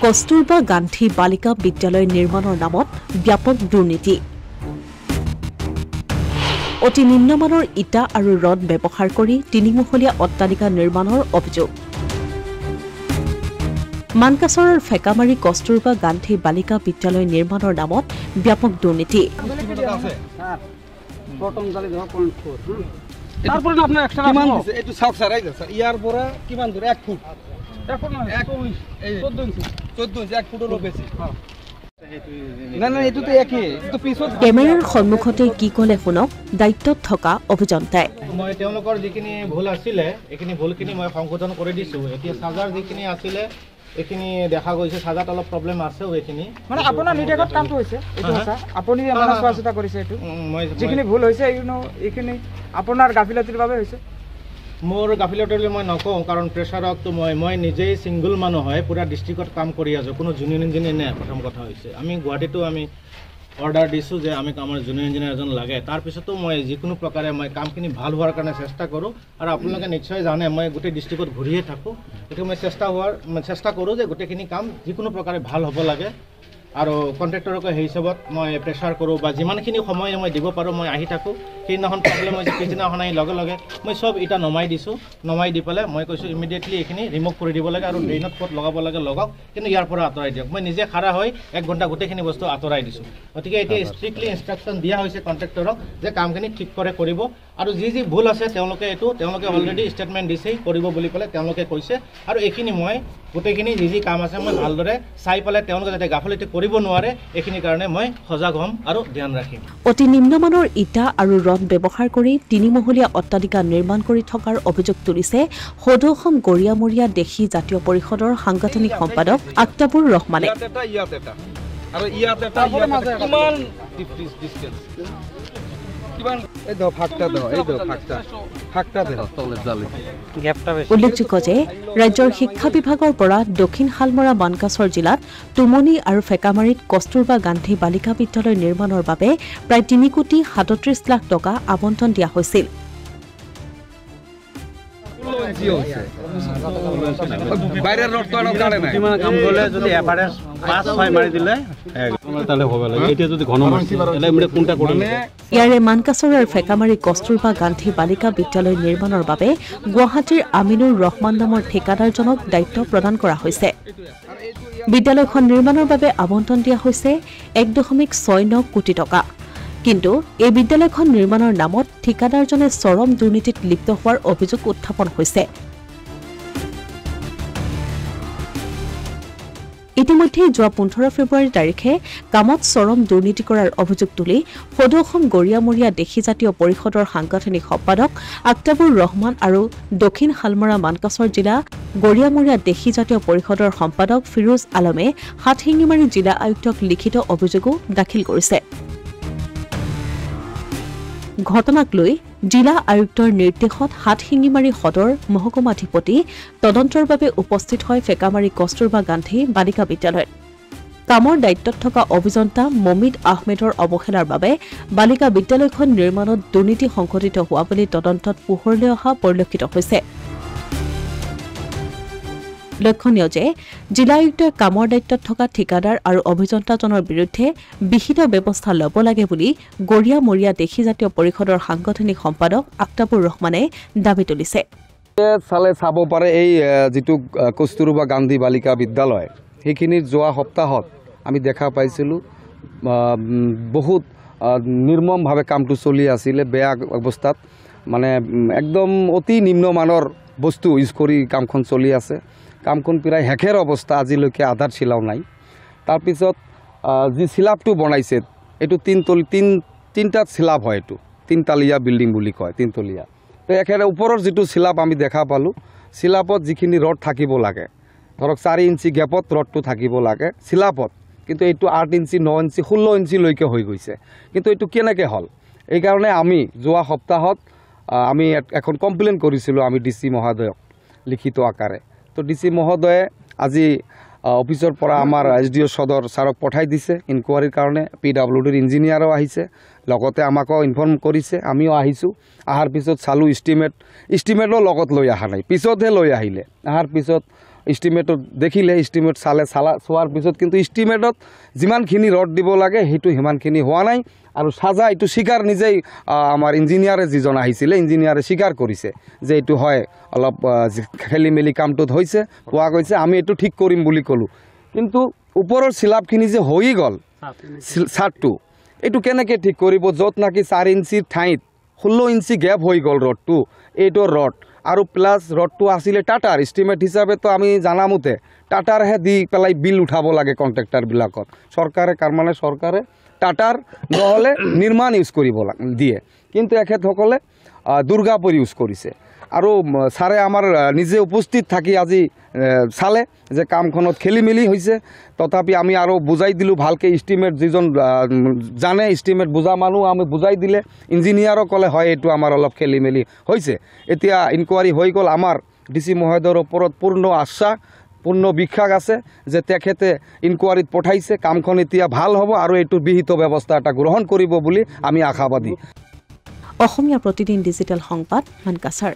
কস্তুৰবা গান্ধী বালিকা বিদ্যালয় নিৰ্মাণৰ নামত ব্যাপক দুৰ্নীতি অতি নিম্নমানৰ ইটা আৰু ৰড ব্যৱহাৰ কৰি তিনিমহলীয়া অট্টালিকা নিৰ্মাণৰ অভিযোগ মানকাছৰৰ ফেকামাৰী কস্তুৰবা গান্ধী বালিকা বিদ্যালয় নিৰ্মাণৰ নামত ব্যাপক দুৰ্নীতি তারপরে আপনার এক্সট্রা কিমান দিছে এটু সাউক সারাই গেছে ইয়ার পরে কিমান ধরে 1 ফুট এখন না 14 ইঞ্চি 1 ফুটেরও বেশি না না এটু তো একই তো পিছত ক্যামেৰাৰ সন্মুখতে কি কলে শুনক দায়িত্বত থকা অভিযন্তাই মই তেওঁলোকৰ যিখিনি ভুল আছিলে এখিনি ভুলখিনি মই সংশোধন কৰি দিছো এতিয়া সাজাৰ যিখিনি আছিলে এখিনি দেখা গৈছে সাজাত অলপ প্ৰবলেম আছে এখিনি মানে আপোনাৰ নিটেকত কামটো হৈছে এটো আছে আপুনি আমাৰ চোৱাচিতা কৰিছে এটো যিখিনি ভুল হৈছে এখিনি আপোনাৰ গাফিলতিৰ বাবে হৈছে মোৰ গাফিলতিৰ মই নকওঁ কাৰণ প্ৰেছাৰকটো মই নিজেই সিঙ্গল মানুহ হয় পুৰা ডিস্ট্ৰিক্টত কাম কৰি আছো কোনো জুনিয়ৰ ইঞ্জিনিয়াৰ নাই প্ৰথম কথা হৈছে আমি গুৱাহাটীতো আমি অৰ্ডাৰ দিছো যে আমি কামৰ জুনিয়ৰ ইঞ্জিনিয়াৰ এজন লাগে তাৰ পিছতো মই যিকোনো প্ৰকাৰে মই কামখিনি ভাল হোৱাৰ কাৰণে চেষ্টা কৰো আৰু আপোনালোকে নিশ্চয় জানে মই গোটেই ডিস্ট্ৰিক্টত ঘূৰিয়ে থাকো এটো মই চেষ্টা কৰো যে গোটেইখিনি কাম যিকোনো প্ৰকাৰে ভাল হ'ব লাগে আৰু কন্ট্ৰাক্টৰক সেই হিচাপত মই প্ৰেছাৰ কৰো বা যিমানখিনি সময় মই দিব পাৰো মই আহি থাকো সেইদিনাখন প্ৰবলেম হৈছে পিছদিনাখন আহি লগে লগে মই সব ইটা নমাই দিছো নমাই দি পেলাই মই কৈছো ইমিডিয়েটলি এইখিনি ৰিমুভ কৰি দিব লাগে আৰু ড্ৰেইনত ক'ত লগাব লাগে লগাওক কিন্তু ইয়াৰ পৰা আঁতৰাই দিয়ক মই নিজে খাৰা হৈ 1 ঘণ্টা গোটেইখিনি বস্তু আঁতৰাই দিছো গতিকে এতিয়া ষ্ট্ৰিক্টলি ইনষ্ট্ৰাকচন দিয়া হৈছে কন্ট্ৰাক্টৰক যে কামখিনি ঠিক কৰে কৰিব আৰু যি ভুল আছে তেওঁলোকে অলৰেডি ষ্টেটমেন্ট দিছেই কৰিব বুলি পেলাই তেওঁলোকে কৈছে আৰু এইখিনি মই গোটেইখিনি যি কাম আছে মই ভালদৰে চাই পেলাই তেওঁলোকে যাতে গাফিলতি কৰিব নোৱাৰে এইখিনি কাৰণে মই সজাগ হ'ম আৰু ধ্যান ৰাখিম অতি নিম্নমানৰ ইটা আৰু ৰড ব্যৱহাৰ কৰি তিনিমহলীয়া অট্টালিকা নিৰ্মাণ কৰি থকাৰ অভিযোগ তুলিছে সদৌ অসম গৰিয়ামৰীয়া দেশী জাতীয় পৰিষদৰ সাংগঠনিক সম্পাদক আক্তাবুৰ ৰহমানে আৰু ইয়াত এটা কিমান ডিসটেন্স কিমান এই দ ফাক্তা দ এই দ ফাক্তা দে তলে জালি গ্যাপটা বেশি উল্লেখযোগ্য যে ৰাজ্যৰ শিক্ষা বিভাগৰ পৰা দক্ষিণ হালমৰা মানকাছৰ জিলাত তুমনি আৰু ফেকামাৰীত কস্তুৰবা গান্ধী বালিকা বিদ্যালয় নিৰ্মাণৰ বাবে প্ৰায় 3 কোটি 37 লাখ টকা আবণ্টন দিয়া হৈছিল বাইৰেৰ ৰড তো আৰ কাটে না কিমান কাম কৰিলে যদি এভাৰেজ 5-6 মাৰি দিলে তালে হ'ব লাগে এতিয়া যদি ঘন মাৰি এলে মানে কোনটা কৰিম ইয়াৰে মানকাছৰ আৰু ফেকামাৰী কস্তুৰবা গান্ধী বালিকা বিদ্যালয় নিৰ্মাণৰ বাবে গুৱাহাটীৰ আমিনুৰ ৰহমান নামৰ ঠিকাদাৰজনক দায়িত্ব প্ৰদান কৰা হৈছে বিদ্যালয়খন নিৰ্মাণৰ বাবে আবণ্টন দিয়া হৈছে 1.69 কোটি টকা কিন্তু এই বিদ্যালয়খন নিৰ্মাণৰ নামত ঠিকাদাৰজনে চৰম দুৰ্নীতিত লিপ্ত হোৱাৰ অভিযোগ উত্থাপন হৈছে ইতিমধ্যে যোৱা 15 ফেব্ৰুৱাৰী তাৰিখে কামত চৰম দুৰ্নীতি কৰাৰ অভিযোগ তুলি সদৌ অসম গৰিয়ামৰীয়া দেশী জাতীয় পৰিষদৰ সাংগঠনিক সম্পাদক আক্তাবুৰ ৰহমান আৰু দক্ষিণ হালমৰা মানকাছৰ জিলা গৰিয়ামৰীয়া দেশী জাতীয় পৰিষদৰ সম্পাদক ফিৰোজ আলমে হাতশিঙিমাৰী জিলা আয়ুক্তক লিখিত অভিযোগো দাখিল কৰিছে ঘটনাক লৈ জিলা আয়ুক্তৰ নিৰ্দেশত হাতশিঙিমাৰী সদৰ মহকুমাধিপতি তদন্তৰ বাবে উপস্থিত হয় ফেকামাৰী কস্তুৰবা গান্ধী বালিকা বিদ্যালয় কামৰ দায়িত্বত থকা অভিযন্তা মমিদ আহমেদৰ অৱহেলাৰ বাবে বালিকা বিদ্যালয়খন নিৰ্মাণত দুৰ্নীতি সংঘটিত হোৱা বুলি তদন্তত পোহৰলৈ অহা পৰিলক্ষিত হৈছে লক্ষণীয় যে জিলা আয়ুক্তই কামৰ দায়িত্বত থকা ঠিকাদাৰ আৰু অভিযন্তাজনৰ বিৰুদ্ধে বিহিত ব্যৱস্থা ল'ব লাগে বুলি গৰিয়ামৰীয়া দেশী জাতীয় পৰিষদৰ সাংগঠনিক সম্পাদক আক্তাবুৰ ৰহমানে দাবী তুলিছে চালে চাব পাৰে এই যেটো কস্তুৰবা গান্ধী বালিকা বিদ্যালয় সেইখিনিৰ যোৱা সপ্তাহত আমি দেখা পাইছিলোঁ বহুত নিৰ্মমভাৱে কামটো চলি আছিলে বেয়া অৱস্থাত মানে একদম অতি নিম্নমানৰ বস্তু ইউজ কৰি কামখন চলি আছে কামখন প্ৰায় হেখেৰ অৱস্থা আজিলৈকে আধাৰ চিলাও নাই তাৰপিছত যি চিলাপটো বনাইছে এইটো তিনটা চিলাপ হয় এইটো তিনতালীয়া বিল্ডিং বুলি কয় তিনতলীয়া তো একেবাৰে ওপৰৰ যিটো চিলাপ আমি দেখা পালোঁ চিলাপত যিখিনি ৰড থাকিব লাগে ধৰক 4 ইঞ্চি গেপত ৰডটো থাকিব লাগে চিলাপত কিন্তু এইটো 8 ইঞ্চি 9 ইঞ্চি 16 ইঞ্চিলৈকে হৈ গৈছে কিন্তু এইটো কেনেকৈ হ'ল এইকাৰণে আমি যোৱা সপ্তাহত আমি এখন কমপ্লেইন কৰিছিলোঁ আমি ডিসি মহোদয়ক লিখিত আকাৰে তো ডিসি মহোদয়ে আজি অফিসৰ পৰা আমাৰ এসডিও সদৰ ছাৰক পঠাই দিছে ইনকুৱাৰীৰ কাৰণে পিডব্লিউডিৰ ইঞ্জিনিয়াৰো আহিছে লগতে আমাকো ইনফৰ্ম কৰিছে আমিও আহিছোঁ আহাৰ পিছত চালু এষ্টিমেটৰ লগত লৈ অহা নাই পিছতহে লৈ আহিলে আহাৰ পিছত ইষ্টিমেটত দেখিলে ইষ্টিমেট চোৱাৰ পিছত কিন্তু ইষ্টিমেটত যিমানখিনি ৰড দিব লাগে সেইটো সিমানখিনি হোৱা নাই আৰু সাজা এইটো স্বীকাৰ নিজেই আমাৰ ইঞ্জিনিয়াৰে যিজন আহিছিলে ইঞ্জিনিয়াৰে স্বীকাৰ কৰিছে যে এইটো হয় অলপ খেলি মেলি কামটোত হৈছে কোৱা গৈছে আমি এইটো ঠিক কৰিম বুলি ক'লোঁ কিন্তু ওপৰৰ চিলাপখিনি যে হৈ গ'ল ছাদটো এইটো কেনেকৈ ঠিক কৰিব য'ত নাকি 4 ইঞ্চিৰ ঠাইত 16 ইঞ্চি গেপ হৈ গ'ল ৰডটো এইটো ৰড আৰু প্লাছ ৰডটো আছিলে টাটাৰ ইষ্টিমেট হিচাপেতো আমি জানামতে টাটাৰহে দি পেলাই বিল উঠাব লাগে কণ্ট্ৰেক্টাৰবিলাকত চৰকাৰে তাৰমানে চৰকাৰে টাটাৰ নহ'লে নিৰ্মাণ ইউজ কৰিব দিয়ে কিন্তু এখেতসকলে দুৰ্গাপুৰ ইউজ কৰিছে আৰু ছাৰে আমাৰ নিজে উপস্থিত থাকি আজি চালে যে কামখনত খেলি মেলি হৈছে তথাপি আমি আৰু বুজাই দিলোঁ ভালকৈ ইষ্টিমেট যিজন জানে ইষ্টিমেট বুজা মানুহ আমি বুজাই দিলে ইঞ্জিনিয়াৰক ক'লে হয় এইটো আমাৰ অলপ খেলি মেলি হৈছে এতিয়া ইনকুৱাৰী হৈ গ'ল আমাৰ DC মহোদয়ৰ ওপৰত পূৰ্ণ আশ্বাস পূৰ্ণ বিশ্বাস আছে যে তেখেতে ইনকুৱাৰীত পঠাইছে কামখন এতিয়া ভাল হ'ব আৰু এইটোৰ বিহিত ব্যৱস্থা এটা গ্ৰহণ কৰিব বুলি আমি আশাবাদী অসমীয়া প্ৰতিদিন ডিজিটেল সংবাদ মানকাছাৰ